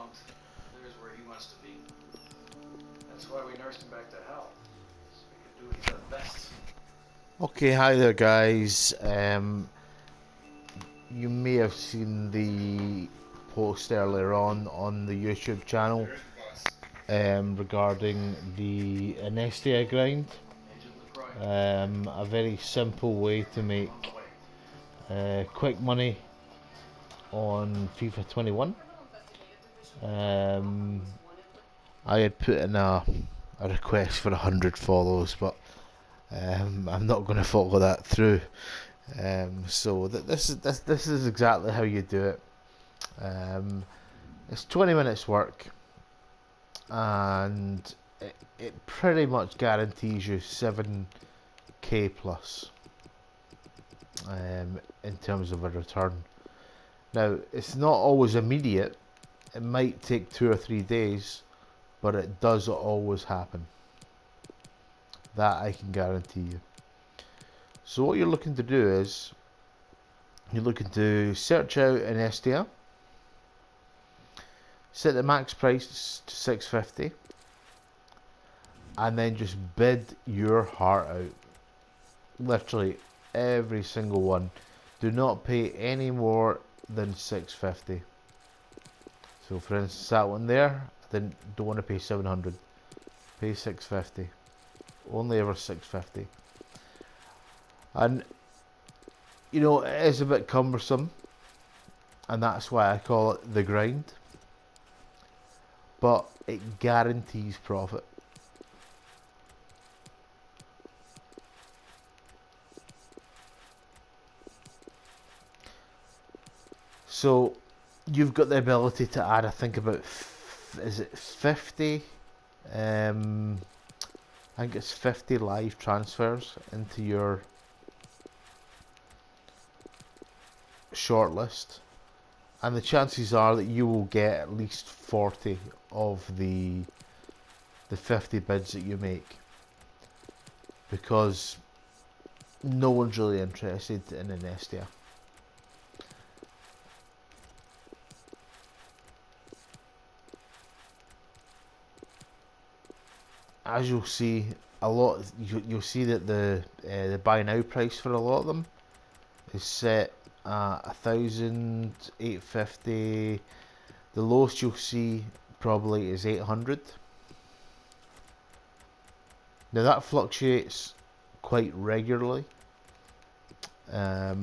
pumped. There's where he wants to be. That's why we nursed him back to health. So we can do what he does best. Okay, hi there, guys. You may have seen the post earlier on the YouTube channel regarding the Iniesta grind. A very simple way to make quick money on FIFA 21. Um, I had put in a request for 100 follows, but I'm not going to follow that through. So this is exactly how you do it. It's 20 minutes work, and it pretty much guarantees you 7k plus in terms of a return. Now, it's not always immediate. It might take 2 or 3 days, but it does always happen. That I can guarantee you. So what you're looking to do is you're looking to search out an SDR, set the max price to 650, and then just bid your heart out. Literally every single one. Do not pay any more than 650. So for instance, that one there, I don't want to pay 700. Pay 650. Only ever 650. And you know, it is a bit cumbersome, and that's why I call it the grind. But it guarantees profit. So you've got the ability to add, I think about, is it 50? I think it's 50 live transfers into your shortlist, and the chances are that you will get at least 40 of the 50 bids that you make, because no one's really interested in Iniesta. As you'll see, you'll see that the buy now price for a lot of them is set at 1,850. The lowest you'll see probably is 800. Now that fluctuates quite regularly. So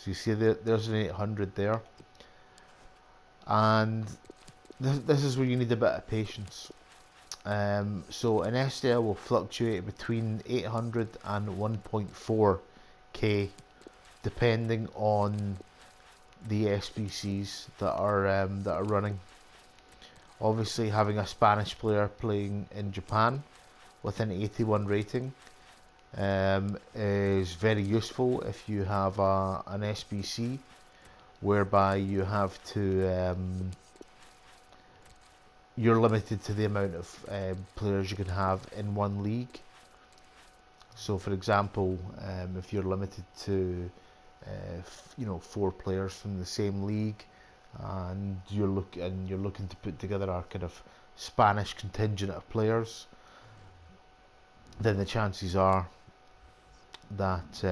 you see there's an 800 there, and this is where you need a bit of patience. So an SDL will fluctuate between 800 and 1.4k, depending on the SBCs that are running. Obviously, having a Spanish player playing in Japan with an 81 rating is very useful if you have an SBC whereby you have to you're limited to the amount of players you can have in one league. So, for example, if you're limited to 4 players from the same league, and you're looking to put together a kind of Spanish contingent of players, then the chances are that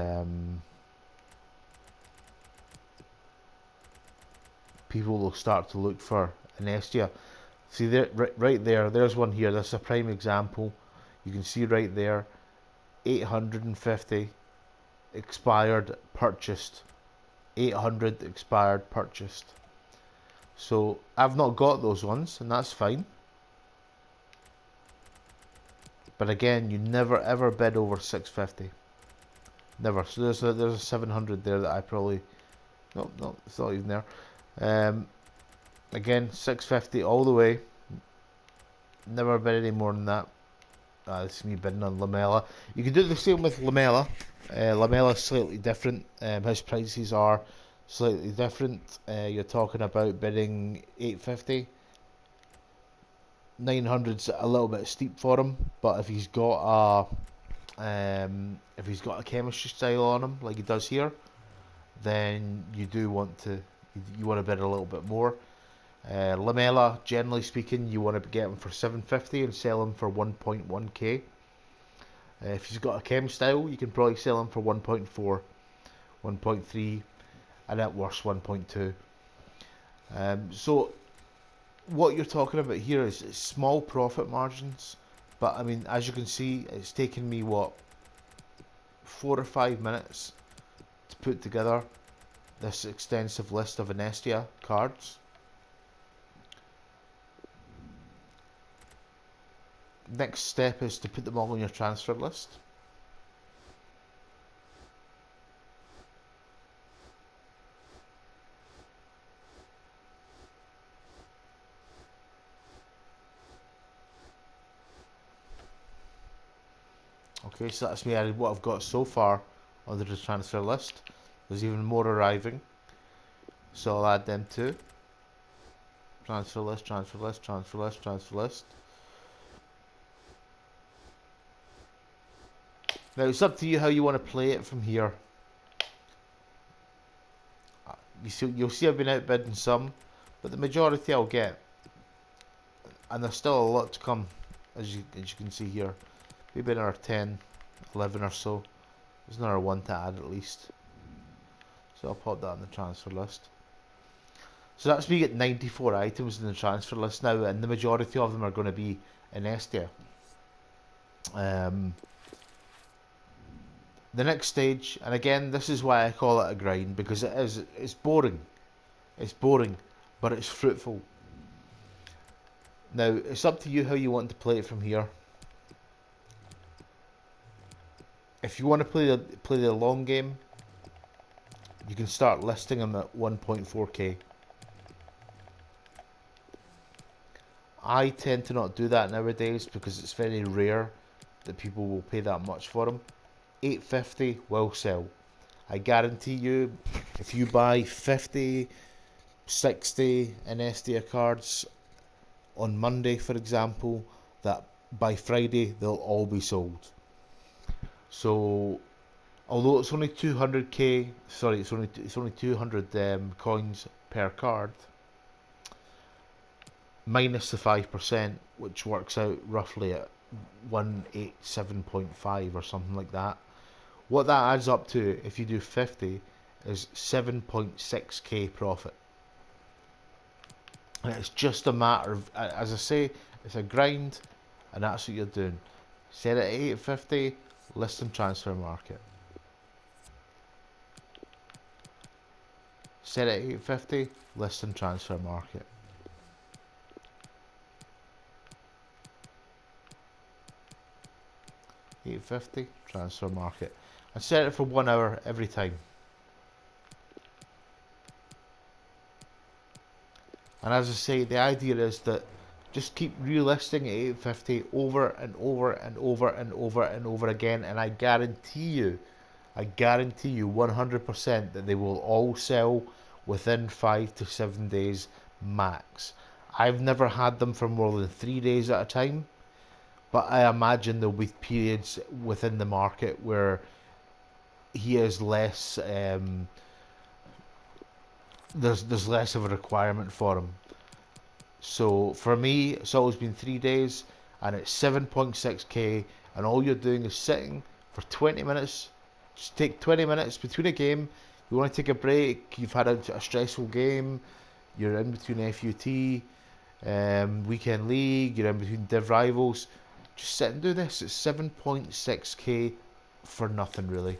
people will start to look for an Estia. See there, right there, there's one here. That's a prime example. You can see right there, 850 expired, purchased. 800 expired, purchased. So I've not got those ones, and that's fine. But again, you never ever bid over 650. Never. So there's a 700 there that I probably no, it's not even there. Again, 650 all the way. Never bid any more than that. This is me bidding on Lamela. You can do the same with Lamela. Lamela is slightly different. His prices are slightly different. You're talking about bidding 850. 900's a little bit steep for him, but if he's got a chemistry style on him like he does here, then you do want to you want to bid a little bit more. Lamela, generally speaking, you want to get him for 750 and sell him for 1.1k. If he's got a chem style, you can probably sell him for 1.4, 1.3, and at worst 1.2. So what you're talking about here is small profit margins, but I mean, as you can see, it's taken me what, 4 or 5 minutes to put together this extensive list of Iniesta cards. Next step is to put them all on your transfer list. Okay, so that's me added what I've got so far onto the transfer list. There's even more arriving, so I'll add them too. Transfer list, transfer list, transfer list, transfer list. Now it's up to you how you want to play it from here. You'll see I've been outbidding some, but the majority I'll get, and there's still a lot to come, as you can see here. Maybe another 10, 11 or so. There's another one to add at least. So I'll pop that on the transfer list. So that's me getting 94 items in the transfer list now, and the majority of them are going to be Iniesta. The next stage, and again, this is why I call it a grind, because it's boring. It's boring, but it's fruitful. Now, it's up to you how you want to play it from here. If you want to play the long game, you can start listing them at 1.4k. I tend to not do that nowadays because it's very rare that people will pay that much for them. 850 will sell. I guarantee you, if you buy 50, 60 Iniesta cards on Monday, for example, that by Friday they'll all be sold. So, although it's only 200k, sorry, it's only 200 coins per card, minus the 5%, which works out roughly at 187.5 or something like that. What that adds up to, if you do 50, is 7.6k profit. And it's just a matter of, as I say, it's a grind, and that's what you're doing. Set it at 850, list and transfer market. Set it at 850, list and transfer market. $8.50 transfer market, and set it for 1 hour every time. And as I say, the idea is that just keep relisting at 8.50 over and over and over and over and over again, and I guarantee you 100% that they will all sell within 5 to 7 days max. I've never had them for more than 3 days at a time, but I imagine there'll be periods within the market where he is less, there's less of a requirement for him. So for me, it's always been 3 days, and it's 7.6k, and all you're doing is sitting for 20 minutes. Just take 20 minutes between a game. You want to take a break, you've had a stressful game, you're in between FUT, weekend league, you're in between div rivals. Just sit and do this. It's 7.6k for nothing, really.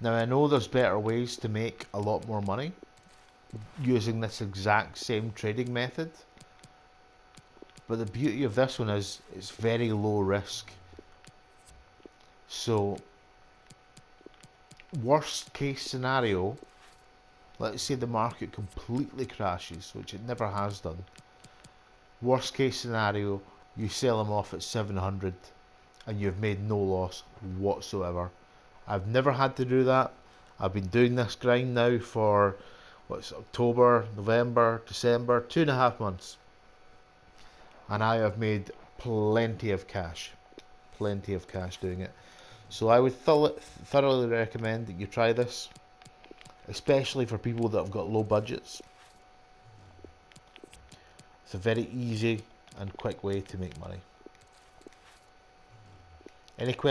Now, I know there's better ways to make a lot more money using this exact same trading method, but the beauty of this one is it's very low risk. So, worst case scenario, let's say the market completely crashes, which it never has done. Worst case scenario, you sell them off at 700 and you've made no loss whatsoever. I've never had to do that. I've been doing this grind now for what's October, November, December, 2.5 months, and I have made plenty of cash doing it. So I would thoroughly recommend that you try this. especially for people that have got low budgets. It's a very easy and quick way to make money. Any questions?